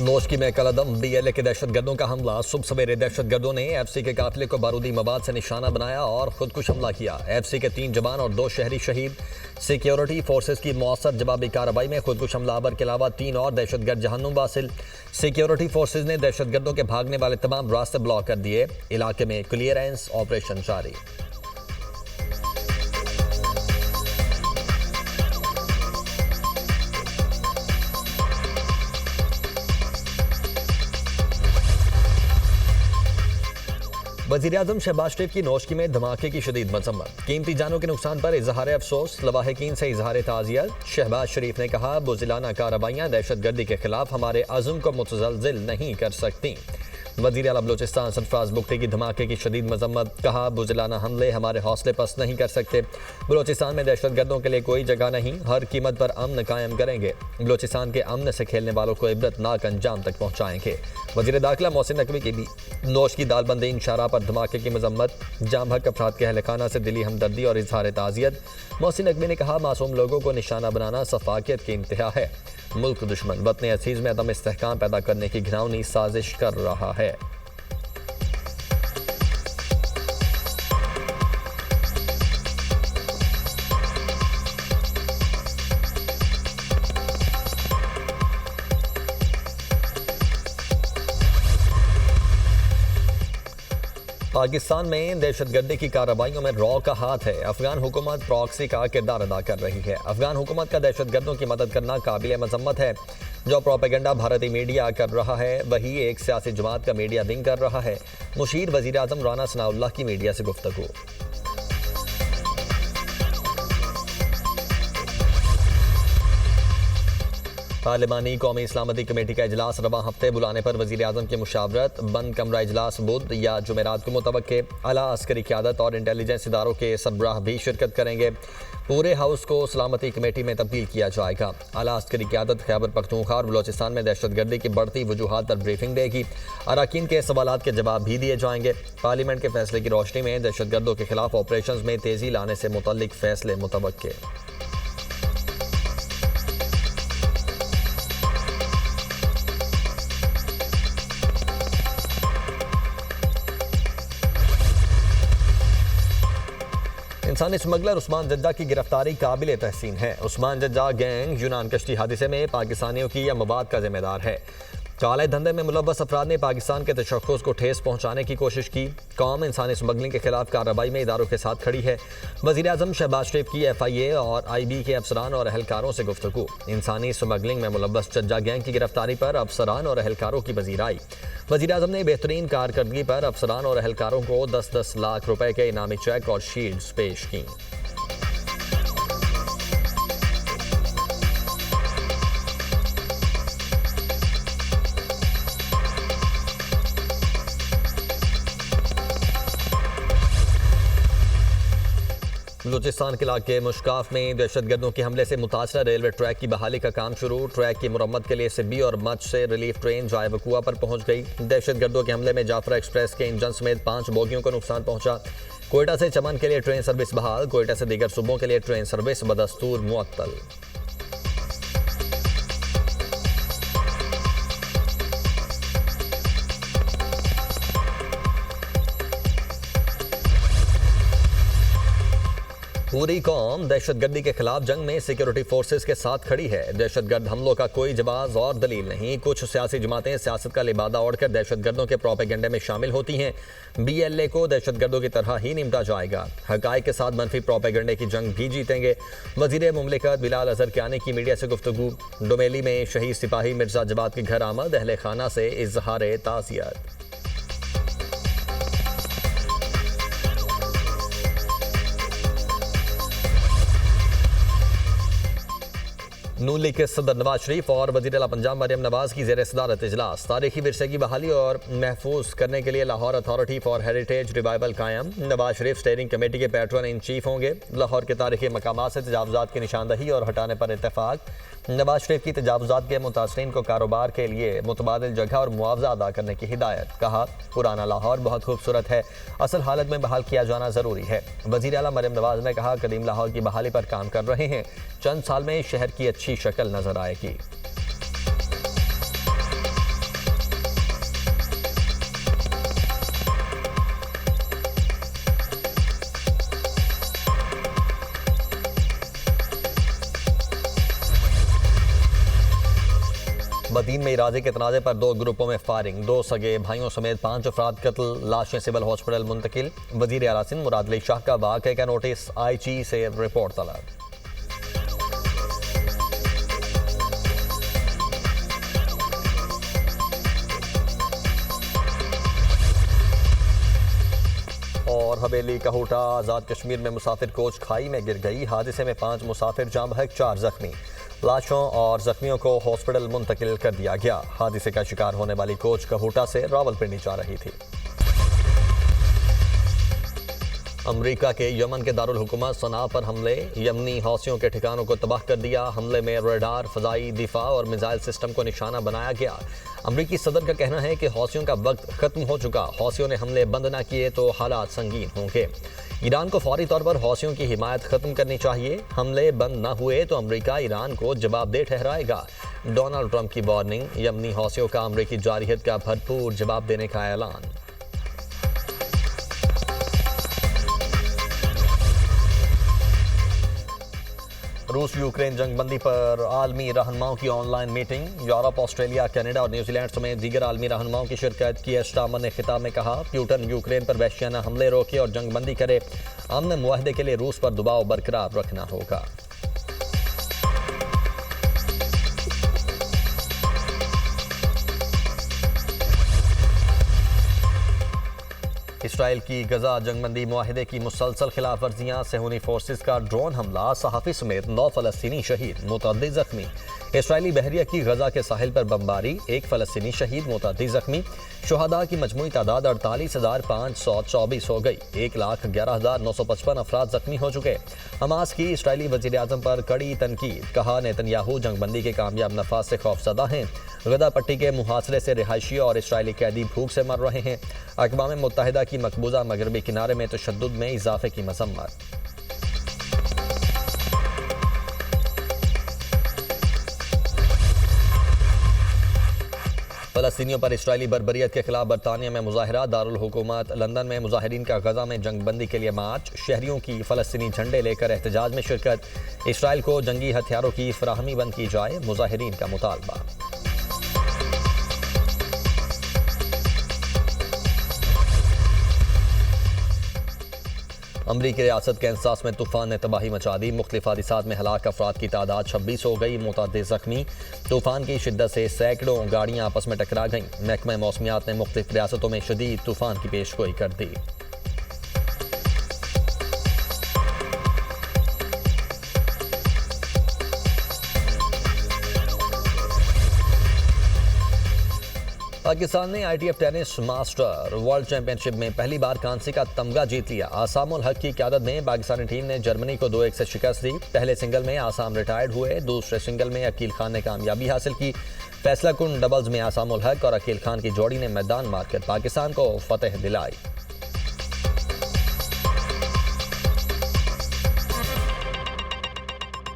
नोशकी में कलअदम BLA के दहशतगर्दों का हमला। सुबह सवेरे दहशतगर्दों ने FC के काफिले को बारूदी मवाद से निशाना बनाया और खुदकुश हमला किया। FC के 3 जवान और 2 शहरी शहीद। सिक्योरिटी फोर्सेस की मौसर जवाबी कार्रवाई में खुदकुश हमलावर के अलावा 3 और दहशतगर्द जहन्नुम वासिल। सिक्योरिटी फोर्सेस ने दहशतगर्दों के भागने वाले तमाम रास्ते ब्लॉक कर दिए। इलाके में क्लियरेंस ऑपरेशन जारी। वज़ीर-ए-आज़म शहबाज शरीफ की नोशकी में धमाके की शदीद मजम्मत। कीमती जानों के नुकसान पर इजहार अफसोस। लवाहिकीन से इजहार ताज़ियत। शहबाज शरीफ ने कहा, बुज़िलाना कार्रवाइयाँ दहशतगर्दी के खिलाफ हमारे अज़्म को मुतज़लज़िल नहीं कर सकती। वज़ीर आला बलूचिस्तान सरफराज बुख्ती की धमाके की शदीद मजम्मत। कहा, बुज़िलाना हमले हमारे हौसले पस्त नहीं कर सकते। बलूचिस्तान में दहशतगर्दों के लिए कोई जगह नहीं। हर कीमत पर अमन कायम करेंगे। बलूचिस्तान के अमन से खेलने वालों को इबरतनाक अंजाम तक पहुँचाएंगे। वज़ीर दाखिला मोहसिन नकवी की भी नोश की दालबंदी इंशारा पर धमाके की मजम्मत। जाम हक अफराद के अहलखाना से दिली हमदर्दी और इजहार ताज़ियत। मोहसिन नकवी ने कहा, मासूम लोगों को निशाना बनाना सफाकियत की इंतहा है। मुल्क दुश्मन वतन अजीज में अदम इस्तेहकाम पैदा करने की घिनौनी साजिश कर रहा है। पाकिस्तान में दहशतगर्दी की कार्रवाइयों में रॉ का हाथ है। अफगान हुकूमत प्रॉक्सी का किरदार अदा कर रही है। अफगान हुकूमत का दहशतगर्दों की मदद करना काबिल मजम्मत है। जो प्रोपेगेंडा भारतीय मीडिया कर रहा है वही एक सियासी जमात का मीडिया विंग कर रहा है। मुशीर वज़ीर-ए-आज़म राना सनाउल्लाह की मीडिया से गुफ्तगू। पार्लिमानी कौमी इस्लामती कमेटी का इजलास रवा हफ्ते बुलाने पर वज़ीर-ए-आज़म की मुशावरत। बंद कमरा इजलास बुध या जुमेरात को मुतवक्के। आला अस्करी क़यादत और इंटेलिजेंस इदारों के सरबराह भी शिरकत करेंगे। पूरे हाउस को सलामती कमेटी में तब्दील किया जाएगा। आला अस्करी क़यादत खैबर पख्तूनख्वा और बलोचिस्तान में दहशतगर्दी की बढ़ती वजूहात पर ब्रीफिंग देगी। अराकीन के सवालात के जवाब भी दिए जाएंगे। पार्लियामेंट के फैसले की रोशनी में दहशतगर्दों के खिलाफ ऑपरेशन में तेजी लाने से मुतल्लिक फैसले मुतवक्के। इंसानी स्मगलर उस्मान जज्जा की गिरफ्तारी काबिल तहसीन है। उस्मान जज्जा गैंग यूनान कश्ती हादसे में पाकिस्तानियों की या मवाद का जिम्मेदार है। काले धंधे में मुलव्वस अफराद ने पाकिस्तान के तशख्खुस को ठेस पहुंचाने की कोशिश की। कौम इंसानी स्मगलिंग के खिलाफ कार्रवाई में इदारों के साथ खड़ी है। वज़ीर-ए-आज़म शहबाज शरीफ की FIA और IB के अफसरान और अहलकारों से गुफ्तगू। इंसानी स्मगलिंग में मुलव्वस जज्जा गैंग की गिरफ्तारी पर अफसरान और अहलकारों की पजीराई। वज़ीर-ए-आज़म ने बेहतरीन कारकर्दगी पर अफसरान और अहलकारों को 10-10 लाख रुपए के इनामी चेक और शील्ड्स पेश की। बलूचिस्तान के इलाके मुश्काफ में दहशतगर्दों के हमले से मुतासरा रेलवे ट्रैक की बहाली का काम शुरू। ट्रैक की मुरम्मत के लिए सिब्बी और मच से रिलीफ ट्रेन जाए वकुआ पर पहुंच गई। दहशतगर्दों के हमले में जाफरा एक्सप्रेस के इंजन समेत 5 बोगियों को नुकसान पहुंचा। कोयटा से चमन के लिए ट्रेन सर्विस बहाल। कोयटा से दीगर सूबों के लिए ट्रेन सर्विस बदस्तूर मुअत्तल। पूरी कौम दहशतगर्दी के खिलाफ जंग में सिक्योरिटी फोर्सेस के साथ खड़ी है। दहशतगर्द हमलों का कोई जवाब और दलील नहीं। कुछ सियासी जमातें सियासत का लिबादा ओढ़कर दहशतगर्दों के प्रोपेगेंडे में शामिल होती हैं। BLA को दहशतगर्दों की तरह ही निपटा जाएगा। हकायक के साथ मनफी प्रोपेगेंडे की जंग भी जीतेंगे। वज़ीर मुमलिकत बिलाल अज़हर कियानी की मीडिया से गुफ्तगू। डोमेली में शहीद सिपाही मिर्जा जवाद के घर आमद। अहले खाना से इजहार ताज़ियत। नून लीग के सदर नवाज शरीफ और वज़ीर आला पंजाब मरियम नवाज की ज़ेर सदारत इजलास। तारीखी विरसे की बहाली और महफूज करने के लिए Lahore authority for heritage revival कायम। नवाज शरीफ स्टेयरिंग कमेटी के पैट्रन इन चीफ होंगे। लाहौर के तारीखी मकामात से तजावुज़ात की निशानदही और हटाने पर इत्तेफाक। नवाज शरीफ की तजावुज़ात के मुतासरीन को कारोबार के लिए मुतबादिल जगह और मुआवजा अदा करने की हिदायत। कहा, पुराना लाहौर बहुत खूबसूरत है, असल हालत में बहाल किया जाना ज़रूरी है। वज़ीर आला मरियम नवाज ने कहा, कदीम लाहौर की बहाली पर काम कर रहे हैं। चंद साल में शहर की अच्छी शक्ल नजर आएगी। बदीन में इरादे के तनाज़े पर 2 ग्रुपों में फायरिंग, 2 सगे भाइयों समेत 5 अफराद कत्ल, लाशें सिविल हॉस्पिटल मुंतकिल। वज़ीर आला सिंध मुराद अली शाह का वाक़े का नोटिस, IG से रिपोर्ट तलब। और हवेली कहूटा आज़ाद कश्मीर में मुसाफिर कोच खाई में गिर गई। हादसे में 5 मुसाफिर जाँ बहक, 4 जख्मी। लाशों और जख्मियों को हॉस्पिटल मुंतकिल कर दिया गया। हादसे का शिकार होने वाली कोच कहूटा से रावलपिंडी जा रही थी। अमरीका के यमन के दारुल हुकूमत सना पर हमले, यमनी हौसियों के ठिकानों को तबाह कर दिया। हमले में रडार, फजाई दिफा और मिसाइल सिस्टम को निशाना बनाया गया। अमरीकी सदर का कहना है कि हौसियों का वक्त खत्म हो चुका, हौसियों ने हमले बंद न किए तो हालात संगीन होंगे। ईरान को फौरी तौर पर हौसियों की हिमायत खत्म करनी चाहिए। हमले बंद न हुए तो अमरीका ईरान को जवाबदेह ठहराएगा। डोनाल्ड ट्रंप की वार्निंग, यमनी हौसियों का अमरीकी जारहियत का भरपूर जवाब देने का ऐलान। रूस यूक्रेन जंगबंदी पर आलमी रहनुमाओं की online meeting. Europe, Australia, Canada और न्यूजीलैंड समेत दीगर आलमी रहनुमाओं की शिरकत की। स्टामर ने खिताब में कहा, प्यूटन यूक्रेन पर वहशियाना हमले रोके और जंगबंदी करे। अमन मुआहदे के लिए रूस पर दबाव बरकरार रखना होगा। इसराइल की गजा जंगबंदी मुआहदे की मुसलसल खिलाफ वर्जियाँ, सेहूनी फोर्सेस का ड्रोन हमला, सहाफ़ी समेत 9 फ़लस्तीनी शहीद, मुतअद्दिद जख्मी। इसराइली बहरिया की गजा के साहिल पर बमबारी, 1 फ़लस्तीनी शहीद, मुतअद्दिद जख्मी। शुहदा की मजमूई तादाद 48,524 हो गई। 1,11,955 अफराद जख्मी हो चुके। हमास की इसराइली वज़ीर आज़म पर कड़ी तनकीद, कहा नेतन्याहू जंगबंदी के कामयाब नफाज से खौफजदा हैं। गदा पट्टी के मुहासरे से रिहायशी और इसराइली कैदी भूख से मर रहे हैं। अक़वाम मुत्तहिदा की मकबूजा मगरबी किनारे में तशद्दुद में इजाफे की मज़म्मत। फ़लस्तीनियों पर इसराइली बर्बरियत के खिलाफ बरतानिया में मुजाहरा, दारुल हुकूमत लंदन में मुजाहिरीन का गजा में जंगबंदी के लिए मार्च, शहरियों की फ़लस्तीनी झंडे लेकर एहतजाज में शिरकत। इसराइल को जंगी हथियारों की फराहमी बंद की जाए, मुजाहिरीन का मुतालबा। अमरीकी रियासत कैंसास में तूफान ने तबाही मचा दी। मुख्तलिफ हादिसात में हलाक अफराद की तादाद 26 हो गई, मुतअद्दिद जख्मी। तूफान की शिद्दत से सैकड़ों गाड़ियां आपस में टकरा गईं। महकमा मौसमियात ने मुख्तलिफ रियासतों में शदीद तूफान की पेशगोई कर दी। पाकिस्तान ने ITF tennis master world championship में पहली बार कांसे का तमगा जीत लिया। आसाम उल हक की क़यादत में पाकिस्तानी टीम ने जर्मनी को 2-1 से शिकस्त दी। पहले सिंगल में आसाम रिटायर्ड हुए, दूसरे सिंगल में अकील खान ने कामयाबी हासिल की। फैसला कुन डबल्स में आसाम उल हक और अकील खान की जोड़ी ने मैदान मारकर पाकिस्तान को फतेह दिलाई।